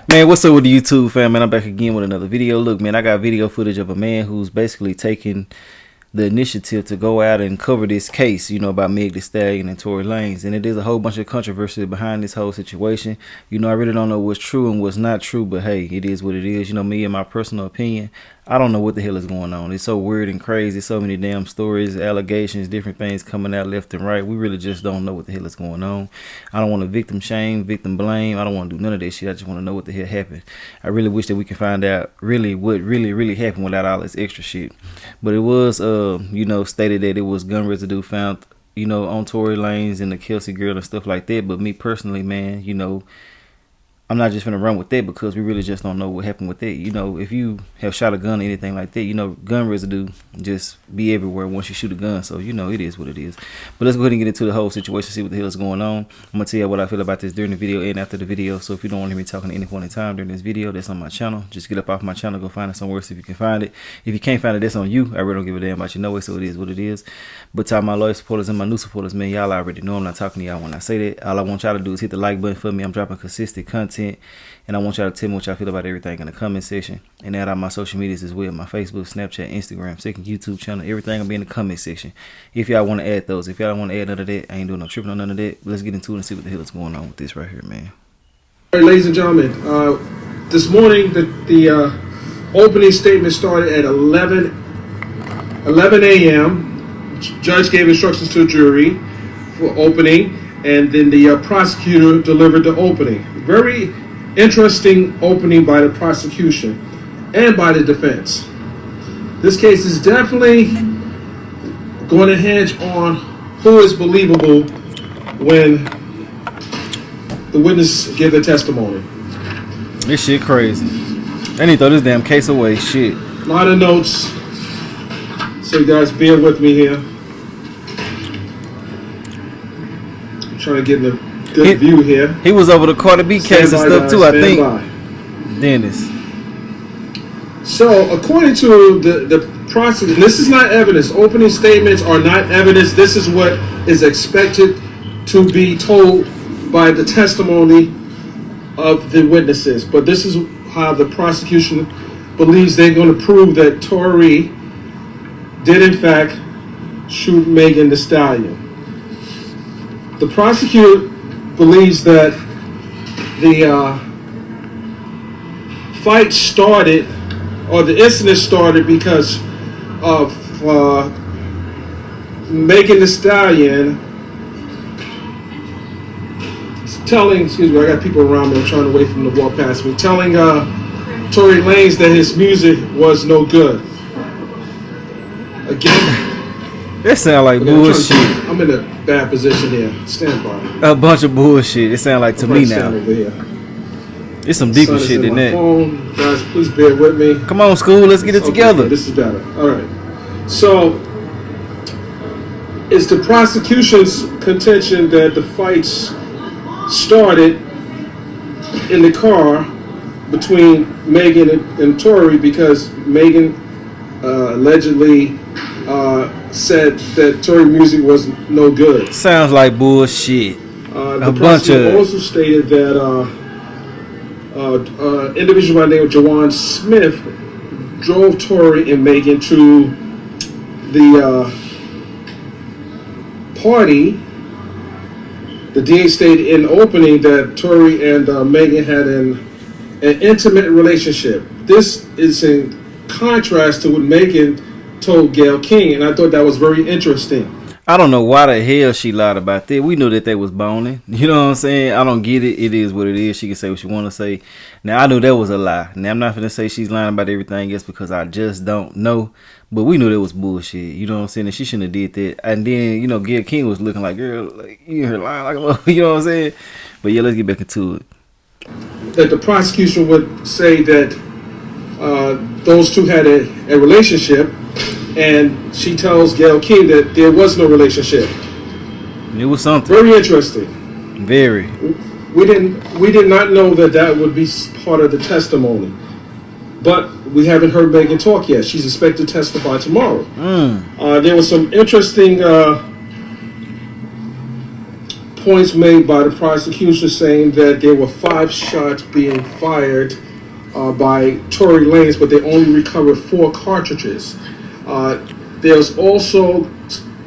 Man, what's up with the YouTube fam, man? I'm back again with another video. Look, man, I got video footage of a man who's basically taking the initiative to go out and cover this case, about Meg Thee Stallion and Tory Lanez. And it is a whole bunch of controversy behind this whole situation. I really don't know what's true and what's not true, but hey, it is what it is. Me and my personal opinion, I don't know what the hell is going on. It's so weird and crazy. So many damn stories, allegations, different things coming out left and right. We really just don't know what the hell is going on. I don't want to victim shame, victim blame. I don't want to do none of that shit. I just want to know what the hell happened. I really wish that we can find out really what really happened without all this extra shit. But it was, stated that it was gun residue found, on Tory Lanez and the Kelsey girl and stuff like that. But me personally, man, I'm not just gonna run with that because we really just don't know what happened with that. If you have shot a gun or anything like that, gun residue just be everywhere once you shoot a gun. So, it is what it is. But let's go ahead and get into the whole situation, see what the hell is going on. I'm gonna tell you what I feel about this during the video and after the video. So if you don't want to hear me talking at any point in time during this video, that's on my channel. Just get up off my channel, go find it somewhere, see if you can find it. If you can't find it, that's on you. I really don't give a damn about you, know it, so it is what it is. But to all my loyal supporters and my new supporters, man, y'all already know I'm not talking to y'all when I say that. All I want y'all to do is hit the like button for me. I'm dropping consistent content. And I want y'all to tell me what y'all feel about everything in the comment section. And add out my social medias as well. My Facebook, Snapchat, Instagram, second YouTube channel. Everything will be in the comment section. If y'all want to add those. If y'all don't want to add none of that, I ain't doing no tripping on none of that. But let's get into it and see what the hell is going on with this right here, man. All right, ladies and gentlemen. This morning, the opening statement started at 11 a.m. Judge gave instructions to the jury for opening. And then the prosecutor delivered the opening. Very interesting opening by the prosecution and by the defense. This case is definitely going to hinge on who is believable when the witness give their testimony. This shit crazy. They need to throw this damn case away. Shit. A lot of notes. So you guys bear with me here. I'm trying to get in a good view here. He was over the Carter B case and stuff too, I think. Dennis. So, according to the prosecutor, this is not evidence. Opening statements are not evidence. This is what is expected to be told by the testimony of the witnesses. But this is how the prosecution believes they're going to prove that Tory did in fact shoot Megan Thee Stallion. The prosecutor believes that the fight started, or the incident started, because of Megan Thee Stallion telling, excuse me, I got people around me, I'm trying to wait for them to walk past me, telling Tory Lanez that his music was no good. Again, that sound like bullshit. I'm in a bad position here. Stand by. A bunch of bullshit. It sound like to me now. It's some deeper shit than that. Phone. Guys, please bear with me. Come on, school. Let's get it together. This is better. All right. So, it's the prosecution's contention that the fights started in the car between Megan and Tory because Megan allegedly said that Tory music was no good. Sounds like bullshit. The prosecutor also stated that individual by the name of Jawan Smith drove Tory and Megan to the party. The Diaz stated in opening that Tory and Megan had an intimate relationship. This is in contrast to what Megan told Gayle King, and I thought that was very interesting. I don't know why the hell she lied about that. We knew that they was boning. You know what I'm saying? I don't get it. It is what it is. She can say what she want to say. Now, I knew that was a lie. Now, I'm not going to say she's lying about everything else because I just don't know. But we knew that was bullshit. You know what I'm saying? And she shouldn't have did that. And then, Gayle King was looking like, girl, like, you hear her lying like a mother. You know what I'm saying? But yeah, let's get back into it. That the prosecution would say that those two had a relationship, and she tells Gayle King that there was no relationship. It was something very interesting. Very. We did not know that would be part of the testimony, but we haven't heard Megan talk yet. She's expected to testify tomorrow. There was some interesting points made by the prosecution saying that there were 5 shots being fired by Tory Lanez, but they only recovered 4 cartridges. There's also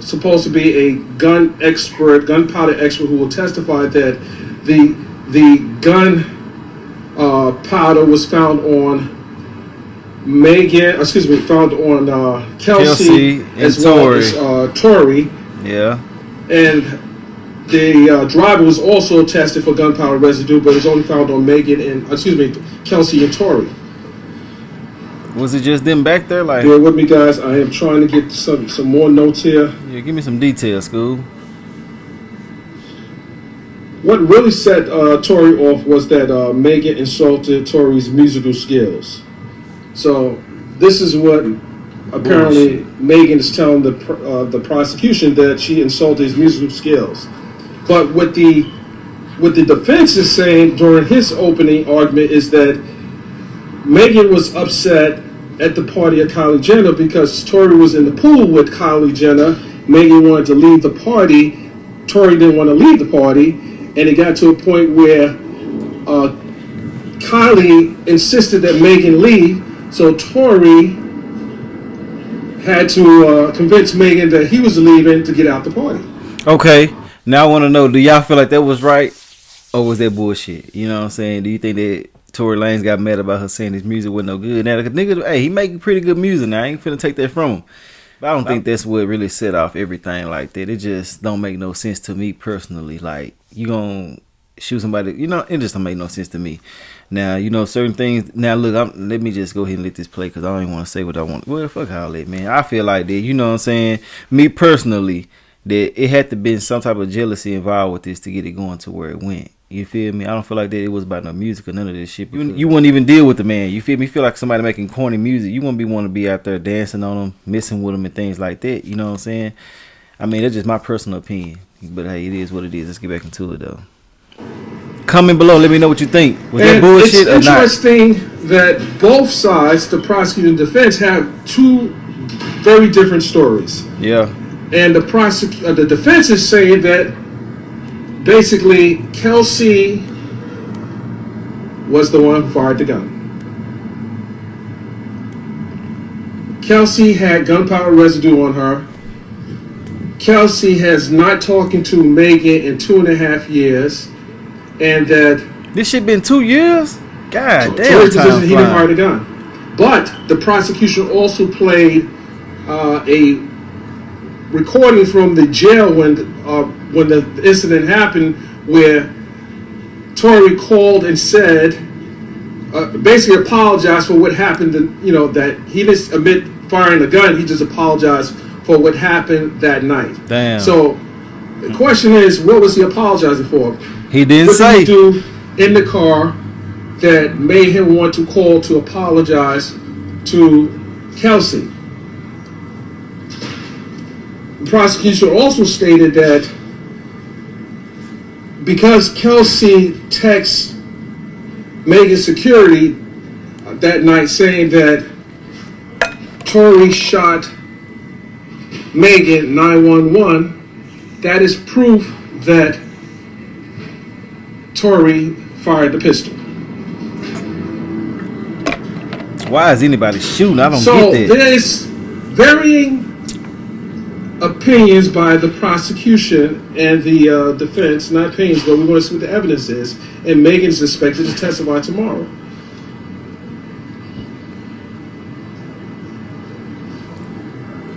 supposed to be a gunpowder expert who will testify that the gun powder was found on Kelsey as well as Tory. Yeah. And the driver was also tested for gunpowder residue, but it was only found on Kelsey and Tory. Was it just them back there? Like, bear with me, guys. I am trying to get some more notes here. Yeah, give me some details, School. What really set Tory off was that Megan insulted Tory's musical skills. So this is what apparently Megan is telling the prosecution, that she insulted his musical skills. But what the defense is saying during his opening argument is that Megan was upset at the party at Kylie Jenner because Tory was in the pool with Kylie Jenner. Megan wanted to leave the party. Tory didn't want to leave the party. And it got to a point where Kylie insisted that Megan leave. So Tory had to convince Megan that he was leaving to get out the party. Okay. Now I want to know, do y'all feel like that was right? Or was that bullshit? You know what I'm saying? Do you think that Tory Lanez got mad about her saying his music wasn't no good? Now, the nigga, hey, he making pretty good music now. I ain't finna take that from him. But I don't think that's what really set off everything like that. It just don't make no sense to me personally. Like, you gonna shoot somebody, you know, it just don't make no sense to me. Now, you know, certain things. Now, look, let me just go ahead and let this play because I don't even want to say what I want. Well, fuck all that, man. I feel like that, you know what I'm saying? Me personally, that it had to been some type of jealousy involved with this to get it going to where it went. You feel me? I don't feel like that it was about no music or none of this shit. You wouldn't even deal with the man. You feel me? You feel like somebody making corny music. You wouldn't want to be out there dancing on them, messing with them and things like that. You know what I'm saying? I mean, that's just my personal opinion. But hey, it is what it is. Let's get back into it though. Comment below. Let me know what you think. Was that bullshit or not? It's interesting that both sides, the prosecution and defense, have 2 very different stories. Yeah. And the defense is saying that basically Kelsey was the one who fired the gun. Kelsey had gunpowder residue on her. Kelsey has not talking to Megan in 2.5 years, and that this shit been 2 years. God damn, Tory's position he didn't fire the gun. But the prosecution also played a recording from the jail when the incident happened, where Tory called and said, basically apologized for what happened. That he didn't admit firing the gun. He just apologized for what happened that night. Damn. So the question is, what was he apologizing for? He didn't say. What did he do in the car that made him want to call to apologize to Kelsey? The prosecution also stated that because Kelsey texted Megan's security that night saying that Tory shot Megan 911, that is proof that Tory fired the pistol. Why is anybody shooting? I don't get that. So there's varying opinions by the prosecution and the defense, not opinions, but we're going to see what the evidence is. And Megan's expected to testify tomorrow.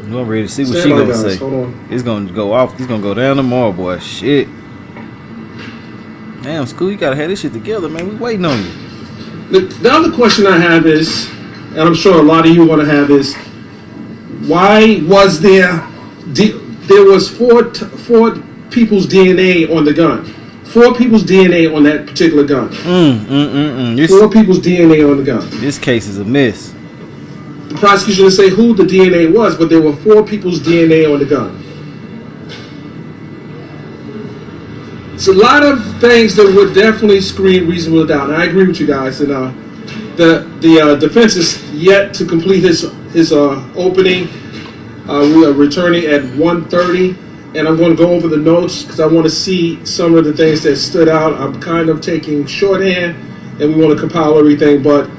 I'm ready to see what she gonna say. It's gonna go off. It's gonna go down tomorrow, boy. Shit. Damn, School, you gotta have this shit together, man. We waiting on you. The other question I have is, and I'm sure a lot of you want to have, is why was there was four people's DNA on the gun? 4 people's DNA on that particular gun. 4 people's DNA on the gun. This case is a mess. The prosecution didn't say who the DNA was, but there were 4 people's DNA on the gun. It's a lot of things that would definitely scream reasonable doubt. And I agree with you guys. And the defense is yet to complete his opening. We are returning at 1:30. and I'm going to go over the notes because I want to see some of the things that stood out. I'm kind of taking shorthand, and we want to compile everything. But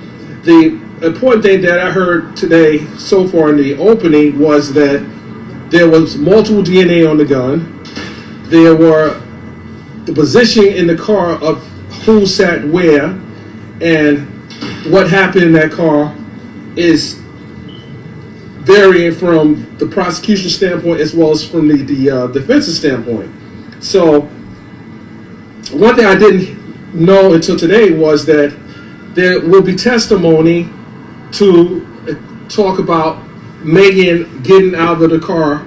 the important thing that I heard today so far in the opening was that there was multiple DNA on the gun. There were the position in the car of who sat where, and what happened in that car is varying from the prosecution standpoint as well as from the defense's standpoint. So one thing I didn't know until today was that there will be testimony to talk about Megan getting out of the car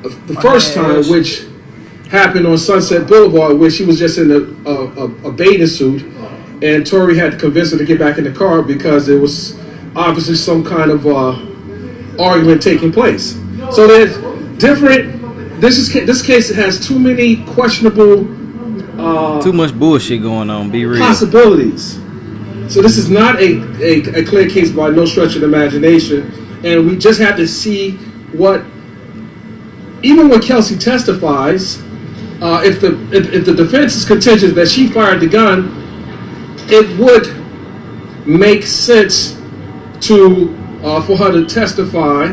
the first time, which happened on Sunset Boulevard, where she was just in a bathing suit, and Tori had to convince her to get back in the car because there was obviously some kind of argument taking place. So there's different. This case has too many questionable, too much bullshit going on. Be real. Possibilities. So this is not a clear case by no stretch of the imagination, and we just have to see what. Even when Kelsey testifies, if the defense is contentious that she fired the gun, it would make sense to for her to testify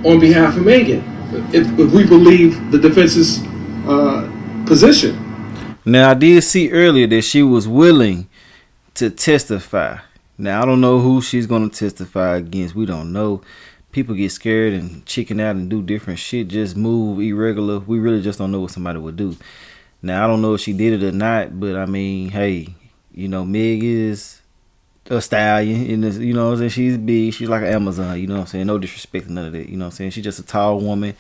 on behalf of Megan, if we believe the defense's position. Now, I did see earlier that she was willing to testify. Now, I don't know who she's going to testify against. We don't know. People get scared and chicken out and do different shit, just move irregular. We really just don't know what somebody would do. Now, I don't know if she did it or not, but I mean, hey, you know, Meg is a stallion, in this, you know what I'm saying? She's big, she's like an Amazon, you know what I'm saying? No disrespect to none of that, you know what I'm saying? She's just a tall woman,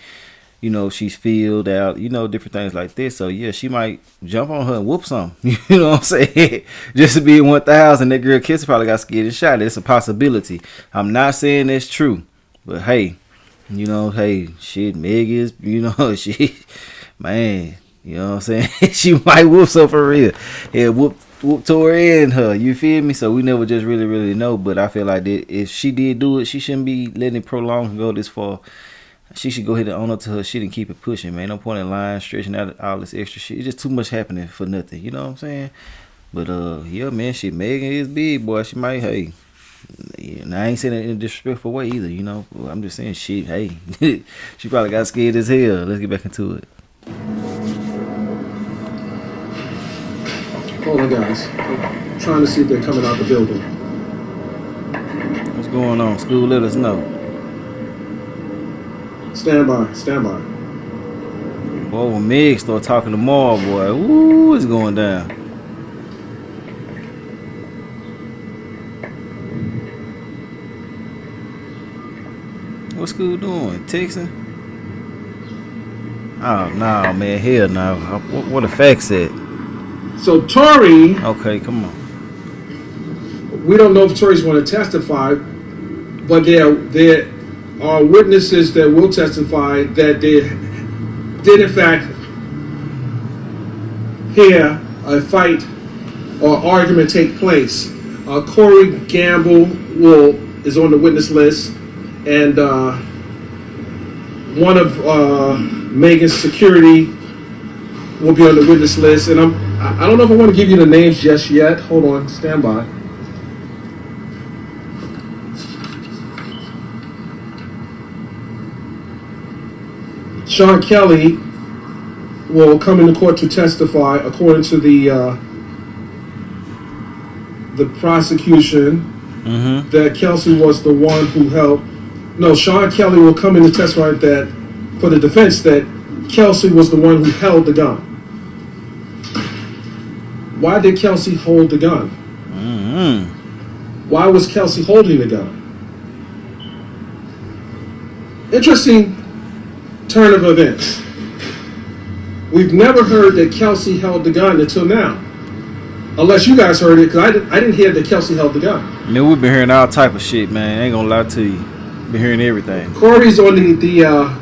you know, she's filled out, you know, different things like this. So, yeah, she might jump on her and whoop some, you know what I'm saying? Just to be in 1,000, that girl Kelsey probably got scared and shot. It's a possibility. I'm not saying that's true. But hey, you know, hey, shit, Meg is, you know, she, man, you know what I'm saying? She might whoop some for real. Yeah, whoop Tori and her, you feel me? So we never just really know. But I feel like that if she did do it, she shouldn't be letting it prolong and go this far. She should go ahead and own up to her shit and keep it pushing, man. No point in lying, stretching out all this extra shit. It's just too much happening for nothing, you know what I'm saying? But yeah, man, shit, Megan is big, boy. She might, hey. And I ain't saying it in a disrespectful way either, you know. I'm just saying, shit, hey, she probably got scared as hell. Let's get back into it. Hold on, guys. I'm trying to see if they're coming out the building. What's going on? School, let us know. Stand by. Boy, when Meg start talking tomorrow, boy, ooh, it's going down. What's school doing? Texting? Oh, no, man. Hell no. What the facts at? So, Tori... Okay, come on. We don't know if Tori's going to testify, but there are witnesses that will testify that they did, in fact, hear a fight or argument take place. Corey Gamble is on the witness list. And one of Megan's security will be on the witness list. And I don't know if I want to give you the names just yet. Hold on, stand by. Sean Kelly will come into court to testify according to the prosecution that Kelsey was the one who helped. No, Sean Kelly will come in to testify that for the defense that Kelsey was the one who held the gun. Why did Kelsey hold the gun? Why was Kelsey holding the gun? Interesting turn of events. We've never heard that Kelsey held the gun until now. Unless you guys heard it, because I didn't hear that Kelsey held the gun. Man, we've been hearing all type of shit, man. I ain't gonna lie to you. Been hearing everything. Corey's on the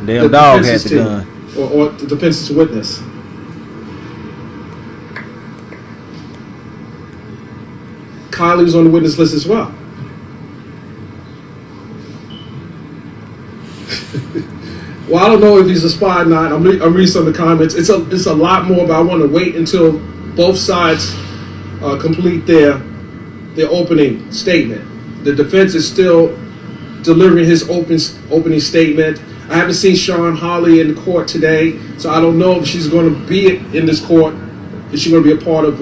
damn dog had the gun. Or the defense's witness. Kylie's on the witness list as well. Well, I don't know if he's a spy or not. I'm reading some of the comments. It's a lot more, but I want to wait until both sides complete their opening statement. The defense is still delivering his opening statement. I haven't seen Sean Holly in the court today, so I don't know if she's going to be in this court. Is she going to be a part of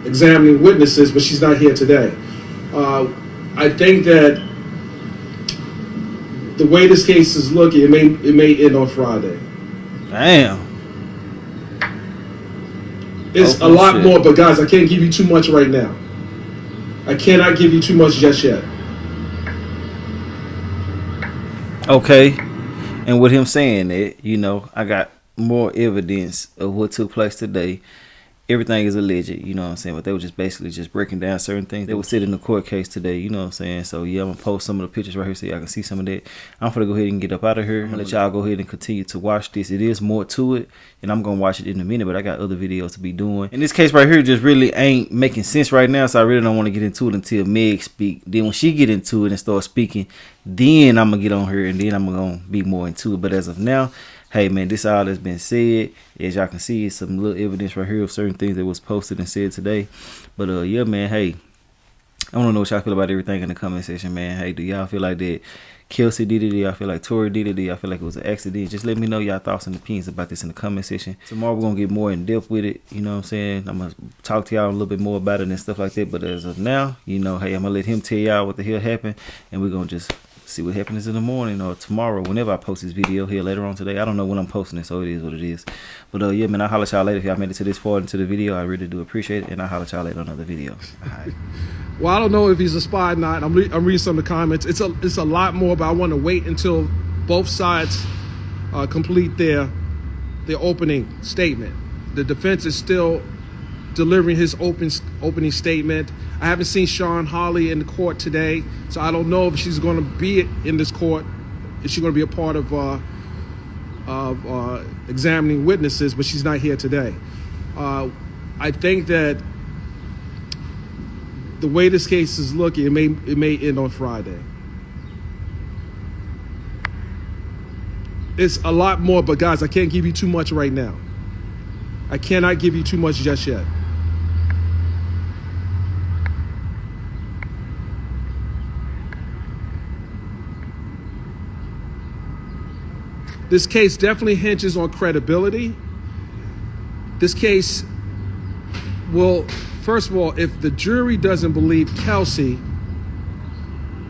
examining witnesses? But she's not here today. I think that the way this case is looking, it may end on Friday. Damn. It's a lot more, but guys, I can't give you too much right now. I cannot give you too much just yet. Okay. And with him saying that, you know, I got more evidence of what took place today. Everything is alleged, you know what I'm saying? But they were just basically just breaking down certain things. They would sit in the court case today, you know what I'm saying? So, yeah, I'm going to post some of the pictures right here so y'all can see some of that. I'm going to go ahead and get up out of here. I'm going to let y'all go ahead and continue to watch this. It is more to it, and I'm going to watch it in a minute, but I got other videos to be doing. And this case right here just really ain't making sense right now, so I really don't want to get into it until Meg speak. Then when she get into it and start speaking, then I'm going to get on her, and then I'm going to be more into it. But as of now, hey man, this all that's been said. As y'all can see, it's some little evidence right here of certain things that was posted and said today. But yeah, man, hey, I want to know what y'all feel about everything in the comment section, man. Hey, do y'all feel like that Kelsey did it? Do y'all feel like Tori did it? Do y'all feel like it was an accident? Just let me know y'all thoughts and opinions about this in the comment section. Tomorrow we're gonna get more in depth with it. You know what I'm saying? I'm gonna talk to y'all a little bit more about it and stuff like that. But as of now, you know, hey, I'm gonna let him tell y'all what the hell happened, and we're gonna just see what happens in the morning or tomorrow, whenever I post this video here later on today. I don't know when I'm posting it, so it is what it is. But yeah, man, I'll holler at y'all later. If y'all made it to this far into the video, I really do appreciate it, and I'll holler at y'all later on another video. All right. Well, I don't know if he's a spy or not. I'm reading some of the comments. It's a lot more, but I want to wait until both sides complete their opening statement. The defense is still delivering his opening statement. I haven't seen Sean Holly in the court today, so I don't know if she's going to be in this court. Is she going to be a part of examining witnesses? But she's not here today. I think that the way this case is looking, it may end on Friday. It's a lot more, but guys, I can't give you too much right now. I cannot give you too much just yet. This case definitely hinges on credibility. This case will, first of all, if the jury doesn't believe Kelsey,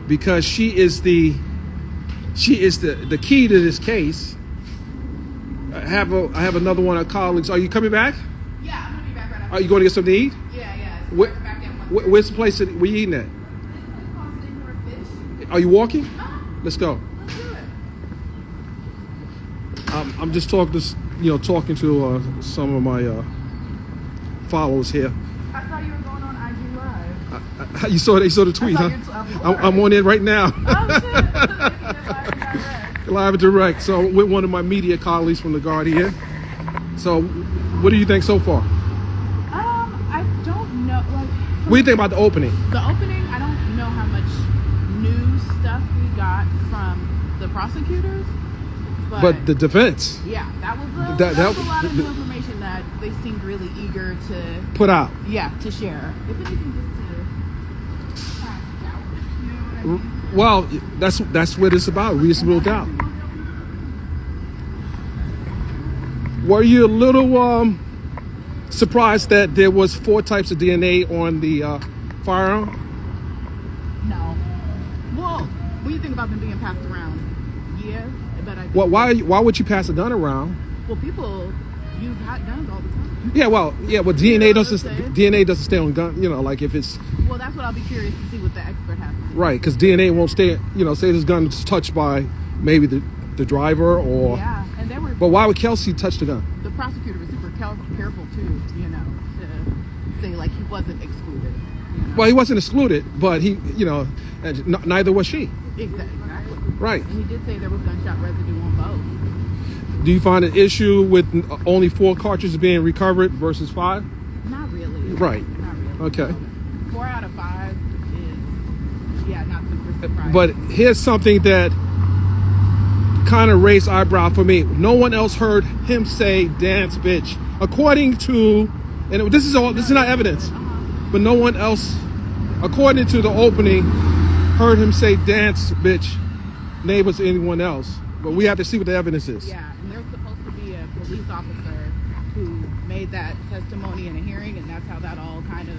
because she is the key to this case. I have another one of our colleagues. Are you coming back? Yeah, I'm gonna be back right after. Are you going to get something to eat? Yeah. Where's the place that we eating at? This place called Steak or Fish. Are you walking? Uh-huh. Let's go. Let's do it. I'm just talking to some of my followers here. I saw you were going on IG Live. You saw the tweet, huh? I'm on it right now. Oh shit! Live and direct. So with one of my media colleagues from The Guardian. So what do you think so far? I don't know. What do you think about the opening? The opening, I don't know how much new stuff we got from the prosecutors. But the defense. Yeah, that was a lot of new information that they seemed really eager to put out. Yeah, to share. If anything, just to pass out. You know what I mean? Well, that's what it's about. Reasonable doubt. Were you a little surprised that there was 4 types of DNA on the firearm? No. Well, what do you think about them being passed around? Yeah, but I. Well, why would you pass a gun around? Well, people use hot guns all the time. Yeah, well, DNA doesn't stay on gun. You know, like if it's. Well, that's what I'll be curious to see what the expert has to say. Right, because DNA won't stay. You know, say this gun is touched by maybe the driver or. Yeah, and they were. But why would Kelsey touch the gun? The prosecutor was super careful too. You know, to say like he wasn't excluded. You know? Well, he wasn't excluded, but he, neither was she. Exactly. Right. And he did say there was gunshot residue on both. Do you find an issue with only 4 cartridges being recovered versus 5? Not really. Right. Not really. Okay. So 4 out of 5 is, not super surprising. But here's something that kind of raised eyebrow for me. No one else heard him say "dance, bitch," according to, and this is not evidence, but no one else, according to the opening, heard him say "dance, bitch," neighbors, anyone else. But we have to see what the evidence is. Yeah, and there's supposed to be a police officer who made that testimony in a hearing, and that's how that all kind of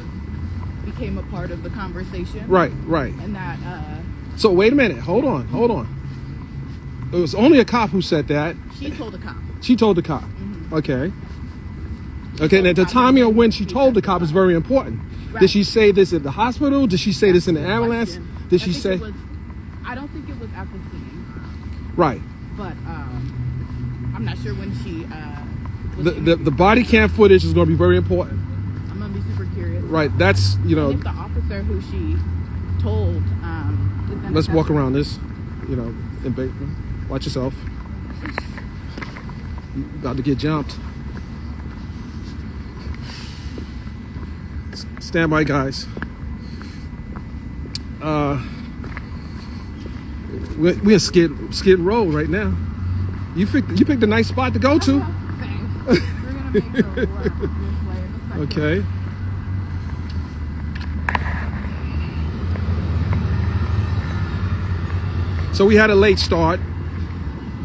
became a part of the conversation. Right. And that. So wait a minute. Hold on. It was only a cop who said that. She told a cop. She told the cop. Mm-hmm. Okay. And the timing of when she told the cop is very important. Right. Did she say this at the hospital? Did she say this in the ambulance? Did she say? I don't think it was at the scene. Right. But I'm not sure when she. The body cam footage is going to be very important. I'm gonna be super curious. Right. That's And if the officer who she told. Is gonna let's walk around this. Watch yourself. You about to get jumped. Stand by, guys. We're Skid Row right now. You picked a nice spot to go to. Thanks. We're gonna make a left this way. Okay. So we had a late start.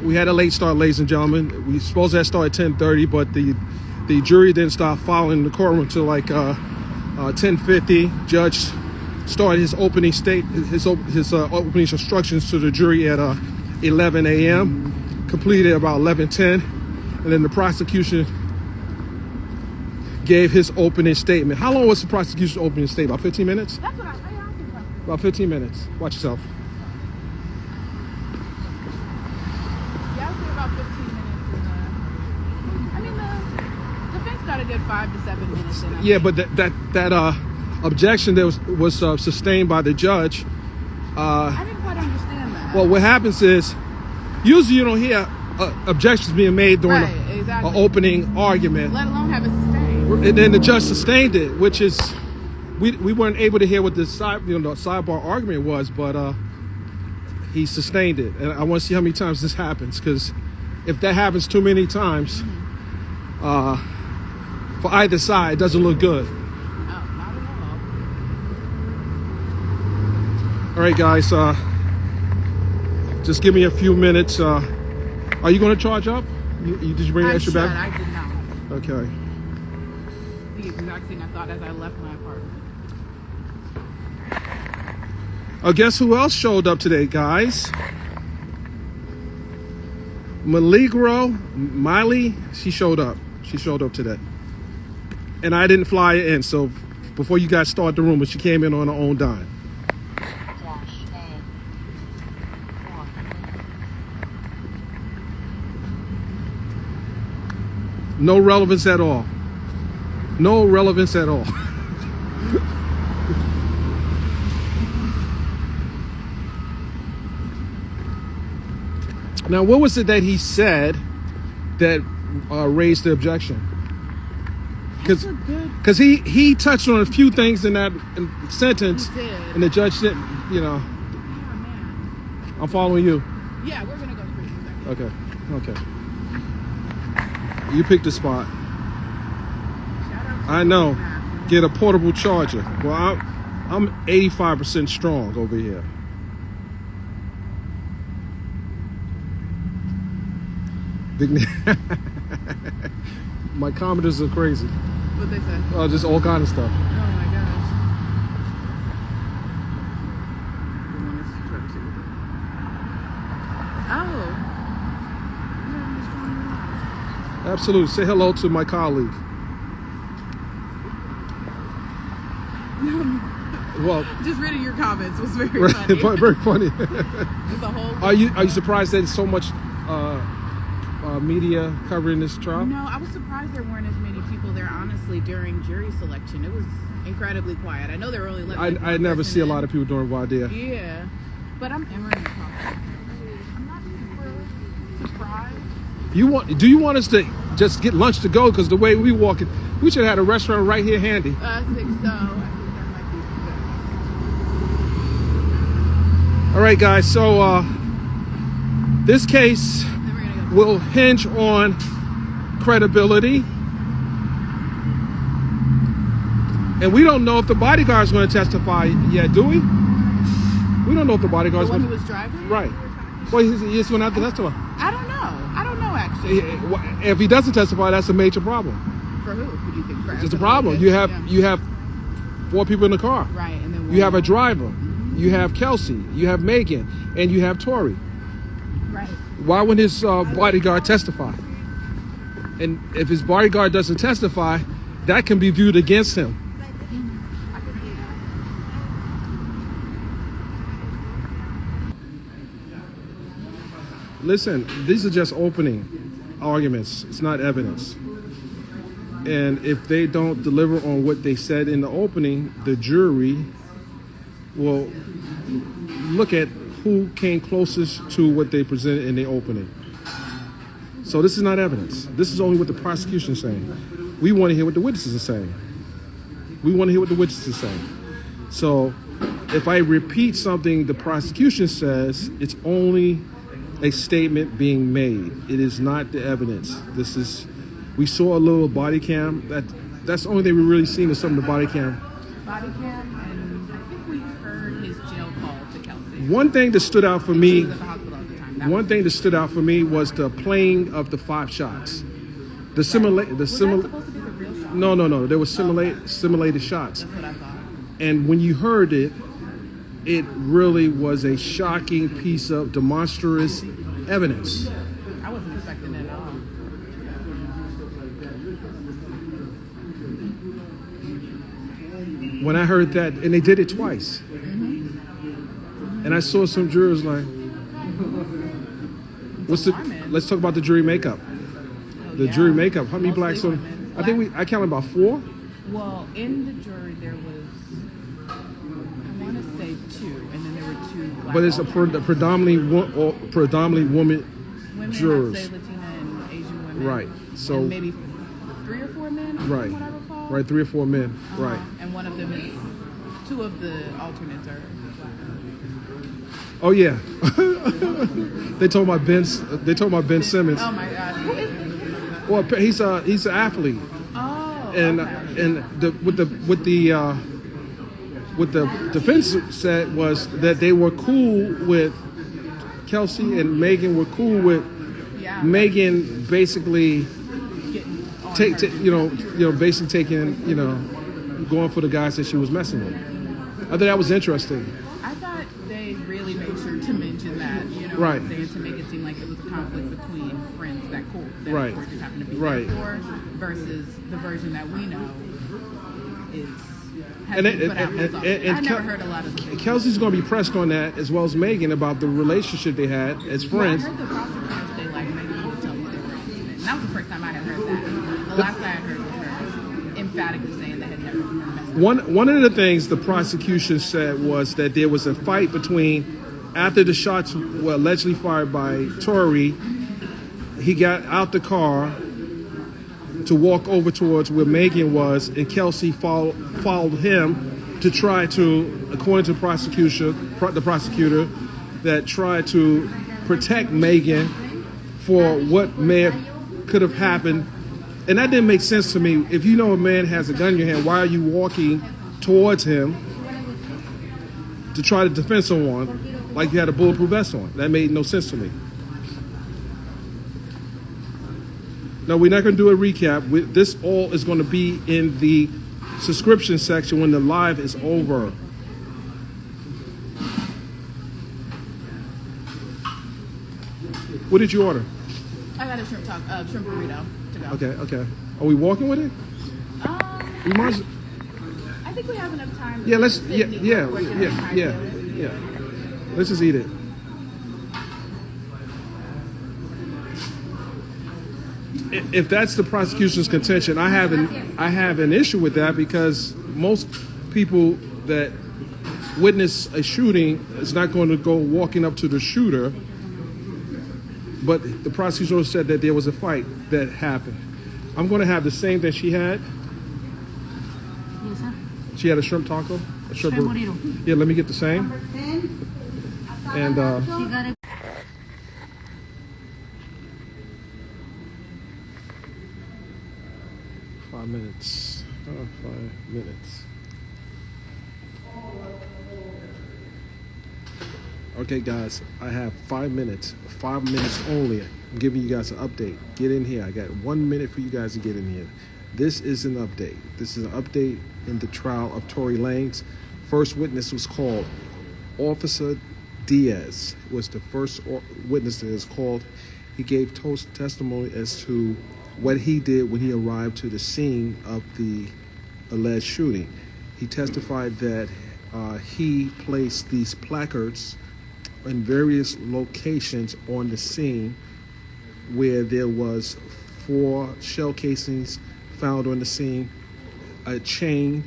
Ladies and gentlemen. We supposed to have started at 10:30, but the jury didn't start following the courtroom until like 10:50. Judge started his opening opening instructions to the jury at 11 a.m. Completed about 11:10, and then the prosecution gave his opening statement. How long was the prosecution's opening statement? About 15 minutes? That's what I think. About 15 minutes. Watch yourself. Yeah, I would say about 15 minutes. The defense got a good 5 to 7 minutes in. Yeah, but that objection that was sustained by the judge. I didn't quite understand that. Well, what happens is usually you don't hear objections being made during an opening argument. Let alone have it sustained. And then the judge sustained it, which is we weren't able to hear what the sidebar argument was, but he sustained it. And I want to see how many times this happens, because if that happens too many times, for either side, it doesn't look good. Oh, not at all. All right, guys. Just give me a few minutes. Are you going to charge up? Did you bring an extra bag? I did not. Okay. The exact thing I thought as I left my apartment. Guess who else showed up today, guys? Miley, she showed up. She showed up today. And I didn't fly her in, so before you guys start the rumor, she came in on her own dime. No relevance at all. No relevance at all. Now, what was it that he said that raised the objection? Because he touched on a few things in that sentence, and the judge didn't, Yeah, man. I'm following you. Yeah, we're going to go through it. Okay. You picked the spot. I know. Get a portable charger. Well, I'm 85% strong over here. My commenters are crazy. What'd they say? Just all kind of stuff. Oh my gosh. You want us to try to see what they- Absolutely. Say hello to my colleague. Well, just reading your comments was very funny. Very funny. It's a whole. Are you surprised that so much media covering this trial? No, I was surprised there weren't as many people there. Honestly, during jury selection, it was incredibly quiet. I know there were only. I never see a lot of people during voir dire. Yeah, but I'm entering the process. I'm not super surprised. Do you want us to just get lunch to go? Because the way we walking, we should have had a restaurant right here handy. I think so. I think that might be best. All right, guys. So This case will hinge on credibility. And we don't know if the bodyguard's going to testify yet, do we? We don't know if the bodyguard's The one going who was driving? Right. Well, he's going to have to testify. I don't know, actually. If he doesn't testify, that's a major problem. For who? Who do you think? For It's a problem. You have 4 people in the car. Right, and then You have a driver. You have Kelsey. You have Megan, and you have Tori. Right. Why wouldn't his bodyguard testify? And if his bodyguard doesn't testify, that can be viewed against him. Listen, these are just opening arguments. It's not evidence. And if they don't deliver on what they said in the opening, the jury will look at who came closest to what they presented in the opening. So this is not evidence. This is only what the prosecution is saying. We want to hear what the witnesses are saying. So if I repeat something the prosecution says, it's only a statement being made. It is not the evidence. We saw a little body cam. That's the only thing we really seen is some of the body cam. Body cam, and I think we heard his jail call to Kelsey. One thing that stood out for me. He was at the hospital at the time. One thing that stood out for me was the playing of the 5 shots. Was that supposed to be the real shot? No. There were simulated shots. That's what I thought. And when you heard it, it really was a shocking piece of demonstrous evidence. I wasn't expecting it at all. When I heard that, and they did it twice. And I saw some jurors like, let's talk about the jury makeup. Jury makeup. How many blacks on? I counted about 4. Well, in the jury there was, I want to say 2, and then there were 2 black. But it's a predominantly women jurors. I'd say Latina and Asian women. Right. So and maybe 3 or 4 men. Right. From what I recall. Right. 3 or 4 men. Right. And one of them is 2 of the alternates are black. Oh yeah. They told my Ben Simmons. Oh my God. Who is he? Well, he's an athlete. Oh. And okay. and what the defense said was that they were cool with Kelsey and Megan were cool with Megan basically basically taking going for the guys that she was messing with. I thought that was interesting. I thought they really made sure to mention that, Right. to make it seem like it was a conflict between friends that Right. court just happened to be Right. there for, versus the version that we know has And been put out more often. I never heard a lot of the Kelsey's going to be pressed on that as well as Megan about the relationship they had as friends. I heard the prosecutors say Megan would tell you they were intimate. And that was the first time I had heard that. The last I had heard was her emphatically saying they had never messed with One of the things the prosecution said was that there was a fight after the shots were allegedly fired by Tori. He got out the car to walk over towards where Megan was, and Kelsey followed him to try to, according to the prosecutor, that tried to protect Megan for what could have happened. And that didn't make sense to me. If you know a man has a gun in your hand, why are you walking towards him to try to defend someone like you had a bulletproof vest on? That made no sense to me. No, we're not going to do a recap. This all is going to be in the subscription section when the live is over. What did you order? I got a shrimp burrito to go. Okay. Are we walking with it? We might. I think we have enough time. Yeah, let's just eat it. If that's the prosecution's contention, I have an issue with that, because most people that witness a shooting is not going to go walking up to the shooter. But the prosecutor said that there was a fight that happened. I'm going to have the same that she had. She had a shrimp taco. A shrimp burrito. Yeah, let me get the same. And 5 minutes. 5 minutes. Okay, guys, I have 5 minutes. 5 minutes only. I'm giving you guys an update. Get in here. I got 1 minute for you guys to get in here. This is an update. This is an update in the trial of Tory Lanez. First witness was called. Officer Diaz was the first witness that is called. He gave testimony as to what he did when he arrived to the scene of the alleged shooting. He testified that he placed these placards in various locations on the scene where there was 4 shell casings found on the scene, a chain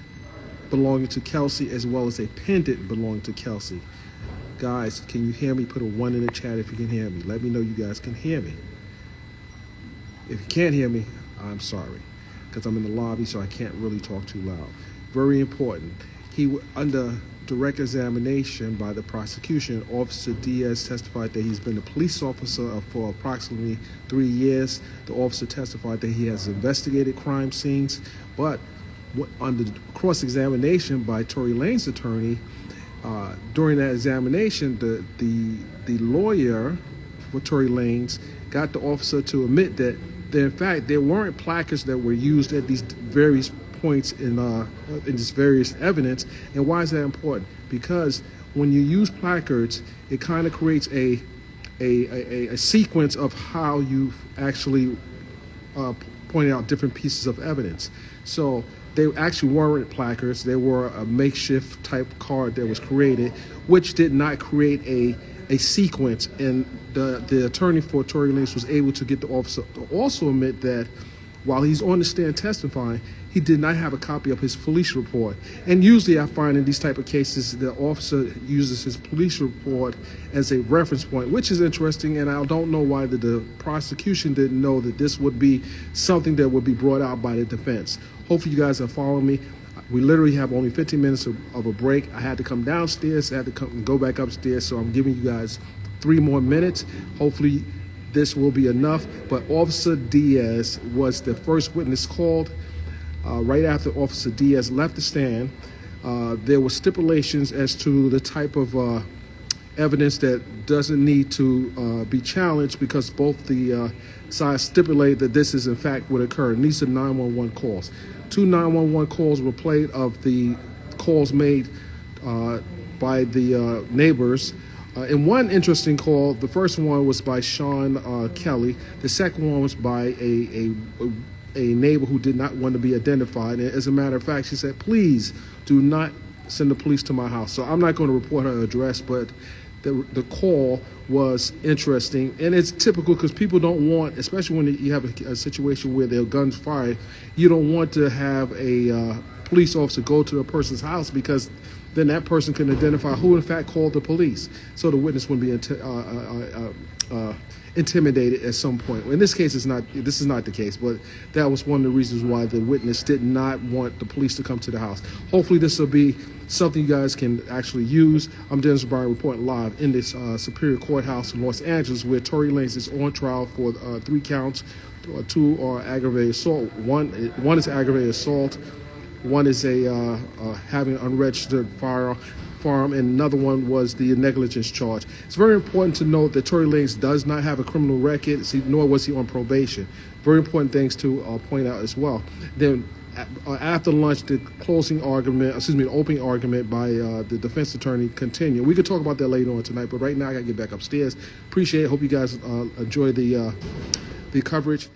belonging to Kelsey, as well as a pendant belonging to Kelsey. Guys, can you hear me? Put a 1 in the chat if you can hear me. Let me know you guys can hear me. If you can't hear me, I'm sorry, because I'm in the lobby, so I can't really talk too loud. Very important. Under direct examination by the prosecution, Officer Diaz testified that he's been a police officer for approximately 3 years. The officer testified that he has investigated crime scenes, but under cross-examination by Tory Lanez's attorney, during that examination, the lawyer for Tory Lanez got the officer to admit that in fact there weren't placards that were used at these various points in this various evidence. And why is that important? Because when you use placards, it kind of creates a sequence of how you actually pointed out different pieces of evidence. So they actually weren't placards. They were a makeshift type card that was created, which did not create a sequence. And the attorney for Tory Lanez was able to get the officer to also admit that while he's on the stand testifying, he did not have a copy of his police report. And usually I find in these type of cases, the officer uses his police report as a reference point, which is interesting. And I don't know why the prosecution didn't know that this would be something that would be brought out by the defense. Hopefully you guys are following me. We literally have only 15 minutes of a break. I had to come downstairs. I had to come and go back upstairs. So I'm giving you guys 3 more minutes. Hopefully this will be enough. But Officer Diaz was the first witness called. Right after Officer Diaz left the stand, there were stipulations as to the type of evidence that doesn't need to be challenged, because both the sides stipulate that this is in fact what occurred. And these are 911 calls. 2 911 calls were played of the calls made by the neighbors. In one interesting call, the first one was by Sean Kelly. The second one was by a neighbor who did not want to be identified. And as a matter of fact, she said, please do not send the police to my house. So I'm not going to report her address, but the call was interesting. And it's typical because people don't want, especially when you have a situation where there are guns fired, you don't want to have a police officer go to a person's house, because then that person can identify who in fact called the police. So the witness wouldn't be intimidated at some point. In this case, this is not the case, but that was one of the reasons why the witness did not want the police to come to the house. Hopefully this will be something you guys can actually use. I'm Dennis Bryan reporting live in this Superior Courthouse in Los Angeles, where Tory Lanez is on trial for 3 counts. 2 are aggravated assault. One is aggravated assault. One is having an unregistered firearm, and another one was the negligence charge. It's very important to note that Tory Lanez does not have a criminal record, nor was he on probation. Very important things to point out as well. Then after lunch, the opening argument by the defense attorney continued. We could talk about that later on tonight, but right now I got to get back upstairs. Appreciate it. Hope you guys enjoy the coverage.